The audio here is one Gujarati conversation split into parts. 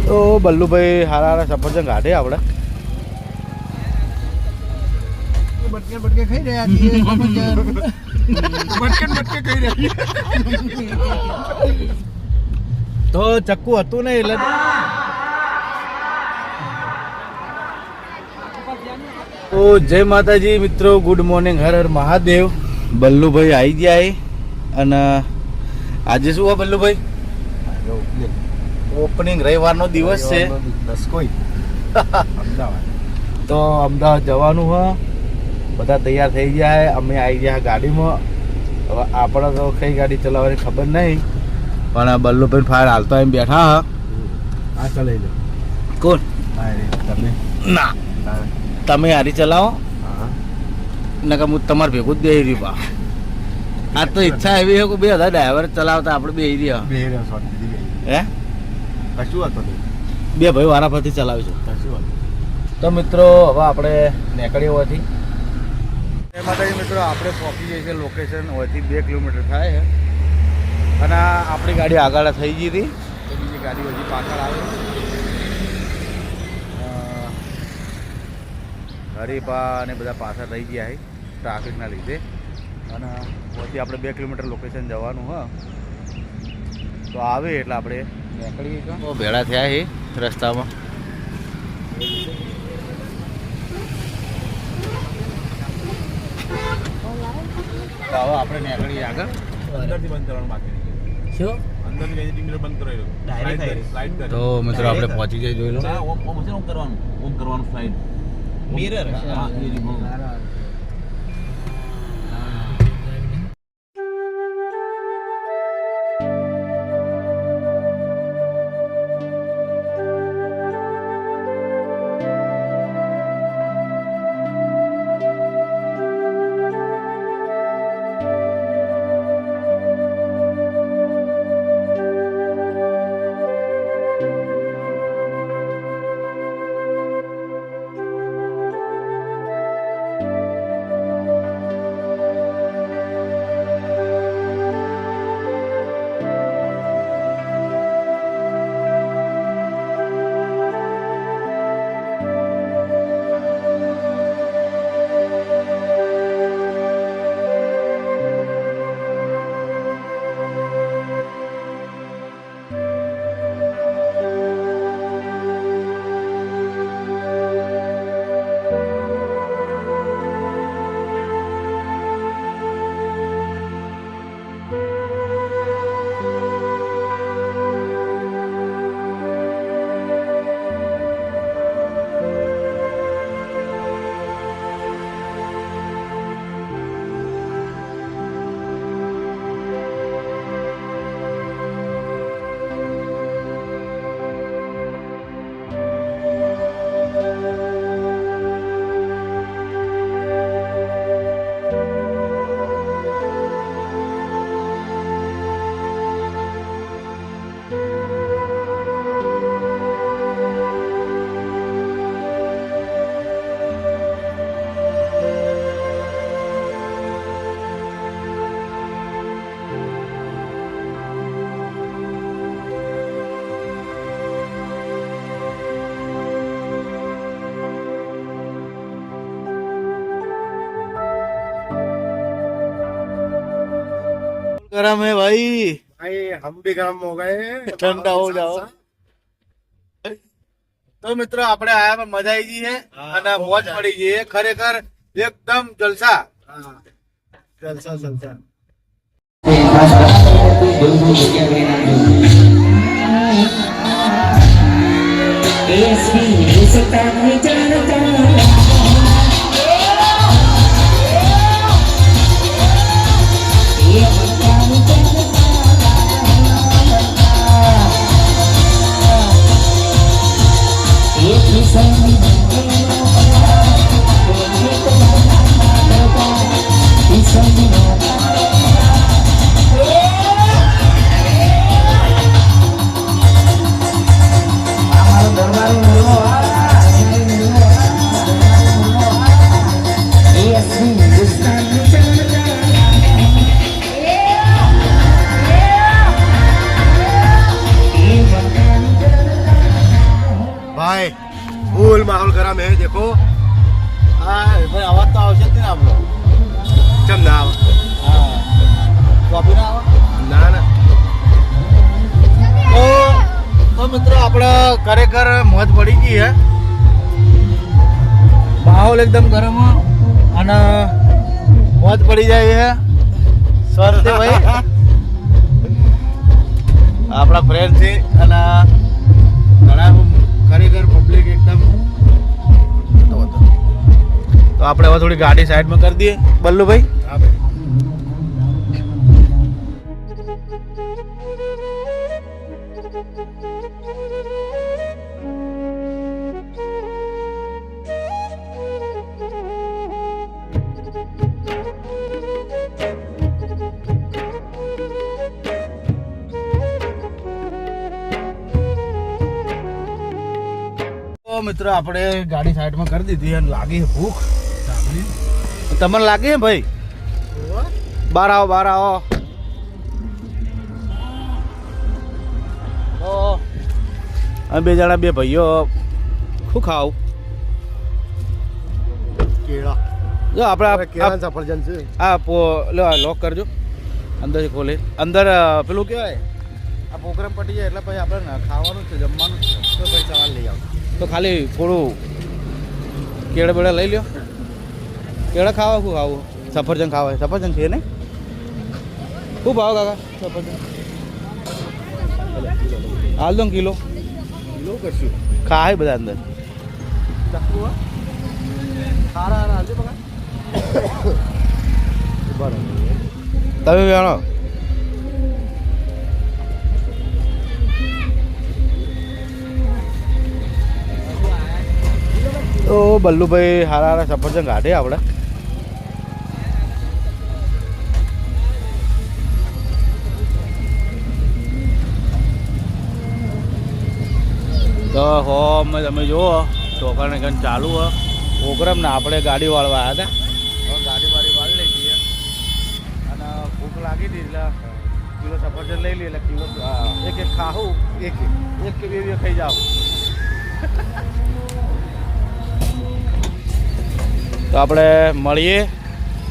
તો બલ્લુભાઈ હારા હારા સફરજન કાઢે આપણે બટકે બટકે ખાઈ રહ્યા છીએ સફરજન બટકે બટકે ખાઈ રહ્યા તો ચક્કુ હતું ને એટલે તો જય માતાજી મિત્રો, ગુડ મોર્નિંગ, હર હર મહાદેવ. બલ્લુભાઈ આવી ગયા અને આજે શું હોય બલ્લુભાઈ? ઓપનિંગ રવિવારનો દિવસ છે. તો અમદાવાદ જવાનું હોય, બધા તૈયાર થઈ ગયા. અમે આવી ગયા ગાડીમાં. હવે આપણે તો કઈ ગાડી ચલાવવાની ખબર નહીં, પણ બલ્લુભાઈ ફાયર હાલતો એમ બેઠા હા. આ ચલાવી લો. કોણ? તમે ના, તમે હારી ચલાવો. હા નકર હું તમારે ભેગું જ બેહી રહ્યું પા. આ તો ઈચ્છા એવી છે કે બે બધા ડ્રાઈવર ચલાવતા આપણે બેહી રહ્યા. બે રહ્યા શોર્ટ દીધી હે કશું હતો નહીં. બે ભાઈ વારા પરથી ચલાવીશું. કશું હતું. તો મિત્રો હવે આપણે નીકળીએ હોવાથી એમાં મિત્રો આપણે પહોંચી જઈએ છીએ લોકેશન. હોવાથી 2 કિલોમીટર થાય છે અને આપણી ગાડી આગળ થઈ ગઈ હતી તો બીજી ગાડી હજી પાછળ આવે. હરીપા અને બધા પાછળ રહી ગયા છે ટ્રાફિકના લીધે. અને હોવાથી આપણે 2 કિલોમીટર લોકેશન જવાનું હા. તો આવે એટલે આપણે નીકળીએ. તો ભેળા થયા છે રસ્તામાં. તો હવે આપણે નીકળીએ આગળ. અંદરથી બંધ કરવાનું બાકી શું? અંદરથી વેજીટેબલ બંધ કરાવી સ્લાઇડ કરી તો મિત્રો આપણે પહોંચી જઈએ, જોઈ લો. ઓમ કરવાનું સ્લાઇડ મિરર હા એ રિમોટ. गरम है भाई, भाई हम भी गर्म हो गए. ठंडा हो जाओ. તો મિત્રો આપણે આયા પણ મજા આવી ગઈ છે અને મોજ પડી ગઈ છે ખરેખર એકદમ જલસા. જલસા જલસા. भाई फुल माहौल गरम है देखो હા ભાઈ અવાજ તો આવશે જ ને આપણો चम ना आवा। હા કોપી ના આવે ना ना તો મિત્રો આપણે ખરેખર મોજ પડી ગઈ હે માહોલ એકદમ ગરમ હે અને મોજ પડી જાય હે સ્વાર્થે ભાઈ આપણા ફ્રેન્ડ છે અને ઘણા ખરેખર પબ્લિક એકદમ તો આપણે હવે થોડી ગાડી સાઈડમાં કરી દઈએ બલ્લુભાઈ हाँ भाई તો મિત્રો આપણે ગાડી સાઈડમાં કરી દીધી અને લાગી છે ભૂખ તમને લાગી હે ભાઈ બહાર આવો તો અમે બે જણા બે ભાઈઓ શું ખાવ केड़ा જો આપણે केड़ा सफरजन से લોક કરજો અંદરથી ખોલે અંદર પેલું કહેવાય આ પ્રોગ્રામ પટી જાય એટલે પછી આપણે ખાવાનું જ છે જમવાનું જ છે तो भाई सवाल ले आओ તો ખાલી થોડું કેળા બેડા લઈ લ્યો કેળા ખાવા શું ખાવું સફરજન ખાવા સફરજન છે ને શું ભાવ કાકા સફરજન હાલ દો ને કિલો किलो करशु ખાય બધા અંદર चक्कू हारा हारा हाल बघा बरं તમે જાણો તો બલ્લુભાઈ હારા હારા સફરજન કાઢે આપણે તો હોમ તમે જુઓ ચોકાને કંઈ ચાલુ હોય પ્રોગ્રામ ને આપણે ગાડી વાળવા આવ્યા હતા હવે ગાડી વાળી લઈ જઈએ અને ભૂખ લાગી હતી એટલે કિલો સફરજન લઈ લઈએ એટલે કિલો એક ખાવું એક કે બે ખાઈ જાવ તો આપણે મળીએ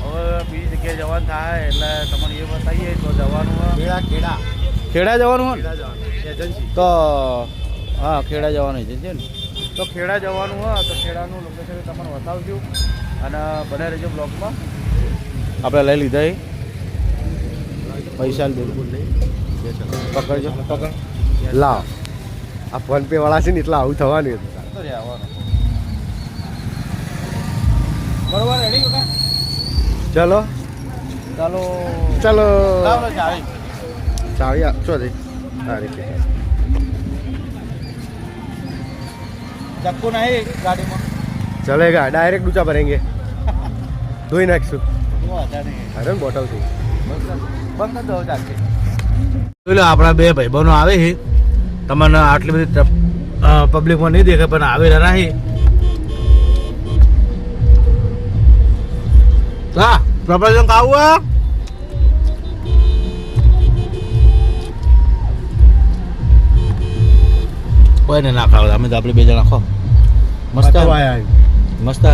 હવે બીજી જગ્યાએ જવાનું થાય એટલે તમને એ બતાવીએ તો જવાનું હોય केड़ा ખેડા જવાનું હોય केड़ा जाना एजेंसी તો હા ખેડા જવાનું છે ને તો ખેડા જવાનું હોય તો ખેડાનું લોકેશન તમને બતાવજો અને બને રહેજો બ્લોગમાં આપણે લઈ લીધા પૈસા બિલકુલ નહીં પકડજો પકડ લાવ આ ફોન પે વાળા છે ને એટલે આવું થવાનું હતું તો રે આવવાનું બરોબર રેડી કાકા ચલો ચાલો ચલો લાવો ચાવી ચાવી આપશો દે આ રીતે ચક્કુ નહીં ગાડીમાં ચલેગા ડાયરેક્ટ ઊંચા ભરેંગે ધોઈ નાખશું વાંધો નહીં અરે બોટલ થી બંધ દો ચાલશે એટલે આપણા બે ભાઈબંધો આવે છે તમને આટલી બધી પબ્લિકમાં નહીં દેખાય પણ આવેલા નહીં હા પ્રપોઝન ખાવું કોઈને ના ખાવ અમે તો આપણે બે જણા ખો મસ્ત મસ્ત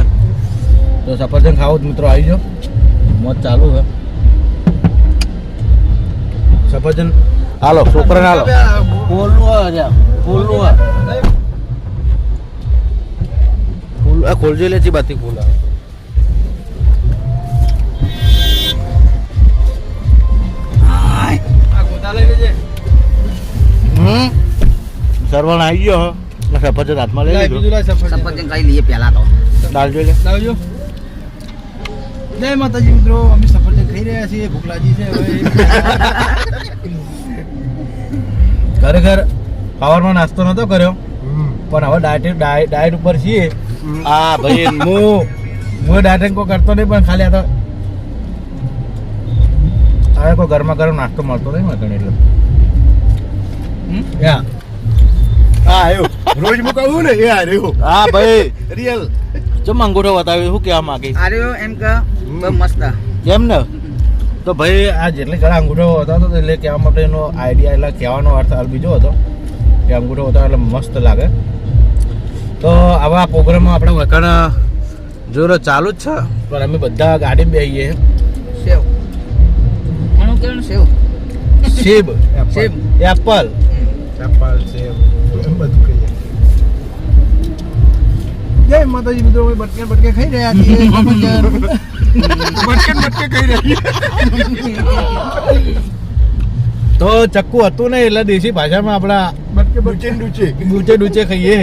તો સફરજન ખાવું જ મિત્રો આવી જાઓ મોજ ચાલુ છે સફરજન હાલો છોકરાને હાલો ફૂલનું હોય ફૂલનું હોય ફૂલ આ ખોલજો લે ચી બાતી ફૂલ આવે સરવણ આવી ગયો સફરજન હાથમાં લઈ લીધું સફરજન ખાઈ લઈએ પહેલા તો દાલ જોઈ લે લાવજો જય માતાજી મિત્રો અમે સફરજન ખાઈ રહ્યા છીએ ભૂખ લાગી છે હવે ખરેખર સવારમાં નાસ્તો નતો કર્યો પણ હવે ડાયટ ઉપર છીએ હા ભાઈ હું ડાયટિંગ કોઈ કરતો નહીં પણ ખાલી આ તો હવે કોઈ ગરમા ગરમ નાસ્તો મળતો નહીં મને એટલે યા હા આવ્યો રોજ હું કહું ને એ આવ્યો હા ભાઈ રિયલ જો અંગૂઠો બતાવ્યો શું કહેવા માંગીશ આર્યો એમ કે બહુ મસ્ત કેમ ને તો ભાઈ આ જેટલી ઘણા અંગૂઠો હતો તો એટલે કહેવા માટે એનો આઈડિયા એટલે કહેવાનો અર્થ બીજો હતો કે અંગૂઠો હતો એટલે મસ્ત લાગે તો આવા પ્રોગ્રામમાં આપણે વખાણ જોરો ચાલુ જ છે, પણ અમે બધા ગાડીમાં બેસીએ. સેવ ઘણું કેવું સેવ સેબ, સેબ એપલ, ચપ્પલ છે એમ બધું કહીએ. જય માતાજી મિત્રો, અમે બટકે બટકે ખાઈ રહ્યા છીએ. બટકે બટકે ખાઈ રહ્યા. તો ચક્કુ હતું ને એટલે દેશી ભાષામાં આપણા બટકે બટકે ડૂચે. ડૂચે ડૂચે ખાઈએ.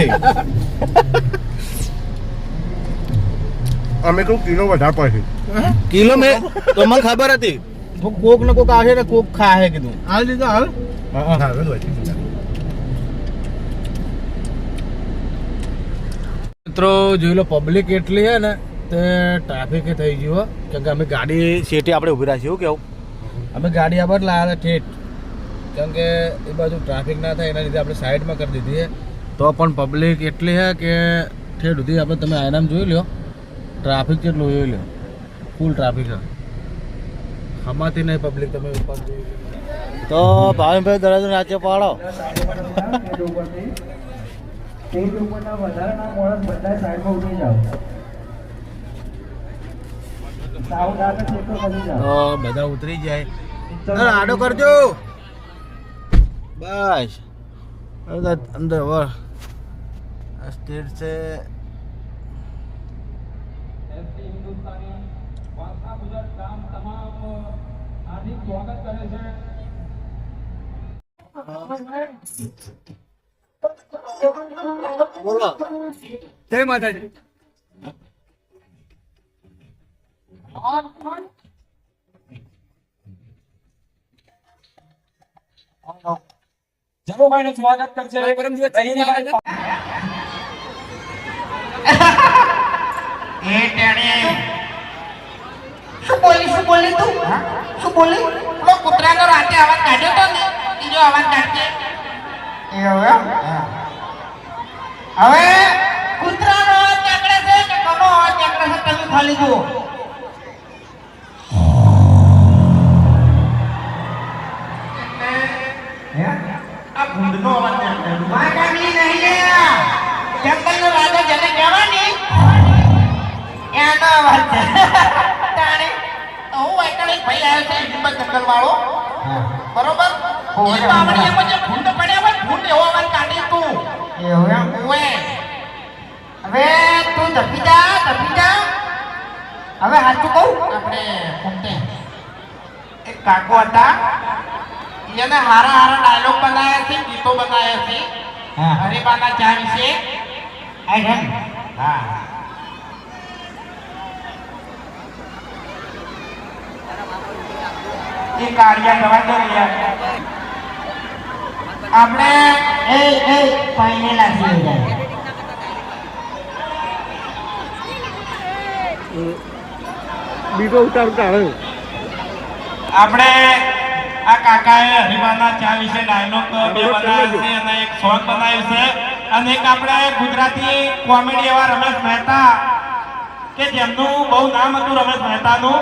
અમે તો કિલો વધારે પડશે. કિલો મેં તો મને ખબર હતી કોક ને કોક આવશે ને કોક ખાશે કીધું. હાલ દીધો હાલ. હા. મિત્રો જોઈ લો, પબ્લિક એટલી છે ને તે ટ્રાફિક થઈ ગયું, કેમ કે અમે ગાડી શેઠી આપણે ઊભી રાખી. એવું કેવું, અમે ગાડી આબર લાવ્યા હતા ઠેઠ, કેમ કે એ બાજુ ટ્રાફિક ના થાય એના લીધે આપણે સાઈડમાં કરી દીધી છે. તો પણ પબ્લિક એટલી છે કે ઠેઠ સુધી આપણે તમે આયનામ જોઈ લો, ટ્રાફિક કેટલું જોઈ લો, ફૂલ ટ્રાફિક છે. હમાતી નહીં પબ્લિક, તમે ઉપર જોઈ લો. તો ભાવિનભાઈ દરવાજો નાચે પાડો. તો બધા ઉતરી જાય. આડો કરજો બસ. અંદર સ્ટેટ છે. બોલો. જય માતાજી. જગુભાઈ નું સ્વાગત કરશે. શું બોલી તું? શું બોલી? પેલો કૂતરાનો રાતે અવાજ કાઢ્યો તો ને, બીજો અવાજ કાઢજે. હવે કૂતરાનો અવાજ નીકળે છે કે કોનો અવાજ નીકળે છે તમે ખાલી જુઓ. આ ભૂંડનો અવાજ નીકળે. માગામી નહીં લે. જંગલનો રાજા જેને કહેવાની એનો અવાજ છે. તાણે તો હું એકડે ભાઈ આવ્યો છે હિંમત જંગલ વાળો. બરોબર? એ બાવળી એમાં જે ભૂંડ પડ્યા હોય, ભૂંડ એવો અવાજ કાઢી તું. એવું એમ? ઓએ. હવે તું ધપી જા. હવે સાચું કહું, આપણે ફૂમતે એક કાકો હતા, એને હારા ડાયલોગ બનાવ્યા છે, ગીતો બનાવ્યા છે હરીબાના ચા વિશે. હા, એ કાળિયા ગવા તો રહ્યા આપણે પાઈને લાગી જાય. બીજો ઉતાર કાઢો. આપણે આ કાકાએ હરિબાના ચા વિશે ડાયલોગ બે બનાવ્યો છે અને એક સોંગ બનાવ્યું છે, અને એક આપણે ગુજરાતી કોમેડી એવા રમેશ મહેતા કે જેમનું બહુ નામ હતું રમેશ મહેતાનું,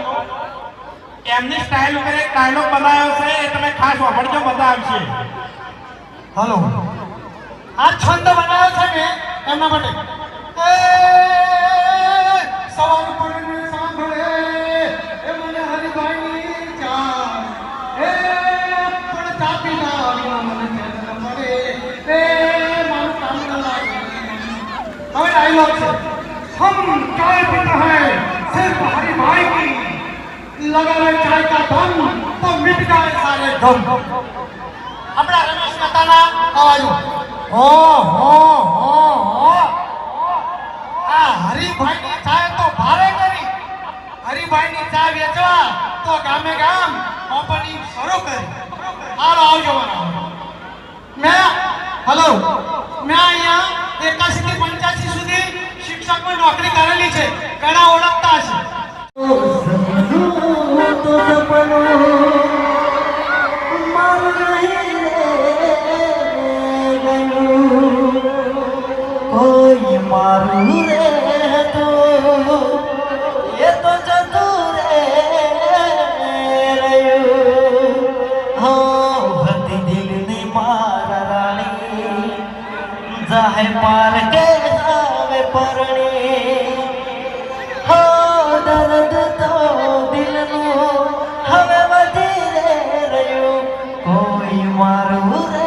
એમની સ્ટાઇલ ઉપર એક ડાયલોગ બનાવ્યો છે, એ તમે ખાસ વાપરજો, બધા આવશે. હલો, આ છંદ બનાવ્યો છે ને એમના માટે. સવાર પડે સાંભળે એ મને હરિભાઈની ચા, એ પણ ચા પીના મને ચેન ન મળે, એ મારું કામ ન લાગે. હવે ડાયલોગ છે, હમ ચાય પીતે હૈ સિર્ફ हरिभाई की, लगा रहे चाय का दम तो मिट जाए सारे गम. अपना रमेश मહેતાના અવાજો. હો આ હરિભાઈની ચાય તો ભારે કરી, હરિભાઈની ચા વેચવા તો ગામે ગામ કંપની શરૂ કરી. હાલો આવજો મારા. મેં અહીંયા 81 થી 85 સુધી શિક્ષકની નોકરી કરેલી છે, ઘણા ઓળખતા હશે. કોઈ મારું રે તો એ તો જતું રે રહ્યું. હો હતી દિલની મારા રાણી, જાહે પાર કે પરણી હો દર્દ તો દિલનું હવે વધી રે રહ્યું કોઈ મારું રે